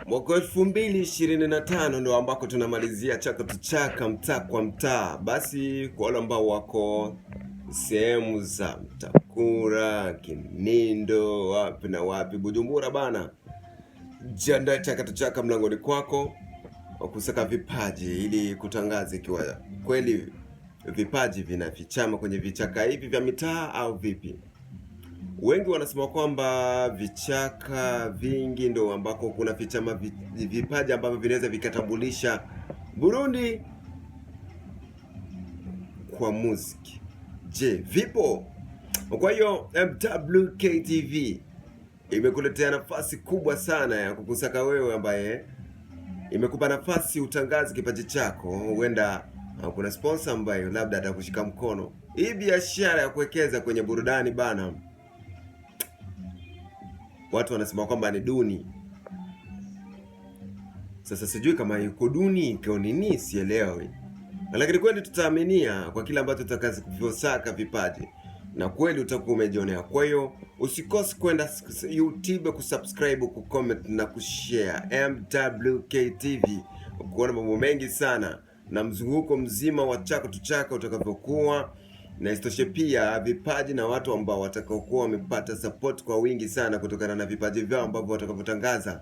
Mwaka 2025 ndo ambako tunamalizia chaka tu chaka mtaa kwa mtaa. Basi kwa wale ambao wako sehemu za Mtakura, Kinindo, wapi na wapi, Bujumbura bana, jiandae chaka tu chaka mlangoni kwako wa kusaka vipaji ili kutangaza ikiwa kweli vipaji vinafichama kwenye vichaka hivi vya mitaa au vipi. Wengi wanasema kwamba vichaka vingi ndo ambako kuna fichama vipaji ambavyo vinaweza vikatambulisha Burundi kwa muziki. Je, vipo? Kwa hiyo MWK TV imekuletea nafasi kubwa sana ya kukusaka wewe ambaye imekupa nafasi utangaze kipaji chako. Huenda kuna sponsor ambaye labda atakushika mkono. Hii biashara ya kuwekeza kwenye burudani bana, watu wanasema kwamba ni duni. Sasa sijui kama yuko duni kwa nini, sielewi. Lakini kweli tutaaminia kwa kila ambacho tutakazi kuvyosaka vipaji, na kweli utakuwa umejionea. Kwa hiyo usikose kwenda YouTube kusubscribe, kucomment na kushare MWK TV kuona mambo mengi sana na mzunguko mzima wa chaka tu chaka utakavyokuwa, na istoshe pia vipaji na watu ambao watakaokuwa wamepata support kwa wingi sana kutokana na vipaji vyao ambavyo watakavyotangaza